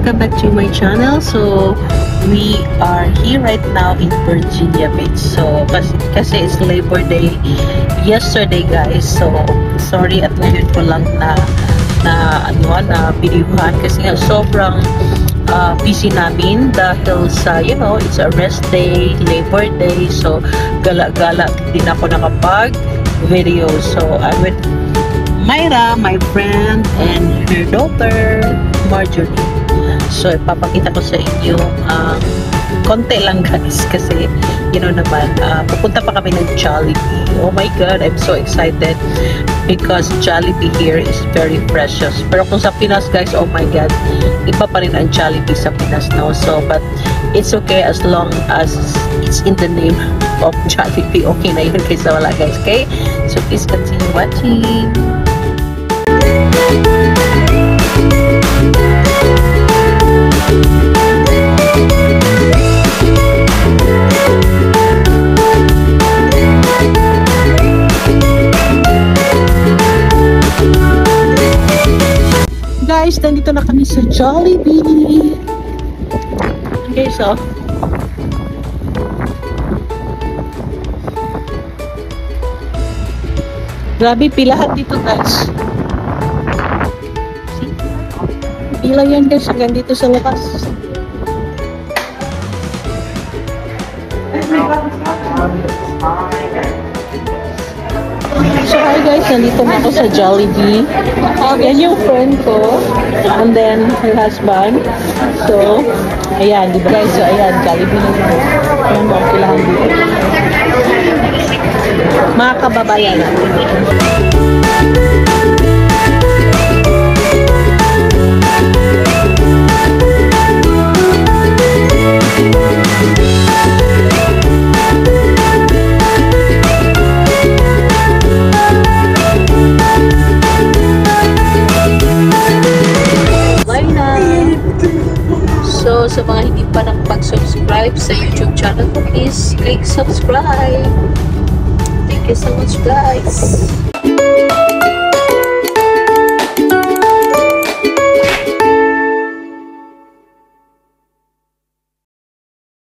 welcome back to my channel. So we are here right now in Virginia Beach. So kasi it's Labor Day yesterday, guys. So sorry at ngayon ko lang na videohan kasi nga sobrang busy namin dahil sa, you know, it's a rest day, Labor Day. So gala-gala din ako nakapag video. So I'm with Myra, my friend, and her daughter, Marjorie. So, ipapakita ko sa inyo konti lang, guys, kasi, you know naman, pupunta pa kami ng Jollibee. Oh my God, I'm so excited because Jollibee here is very precious. Pero kung sa Pinas, guys, oh my God, iba pa rin ang Jollibee sa Pinas now. So, but it's okay as long as it's in the name of Jollibee. Okay na yun kaysa wala, guys, okay? So, please continue watching. Guys, nandito na kami sa Jollibee. Okay, so grabe, pilahan dito, guys. Pila yan, guys, hanggang dito sa labas. So hi guys, nandito na ako sa Jollibee. Yan yung friend ko, and then her husband. So ayan, diba guys? So ayan, Jollibee na dito. Ayan mo, kailangan dito. Mga kababayan natin. So, sa mga hindi pa nakapag-subscribe sa YouTube channel ko, please click subscribe. Thank you so much, guys.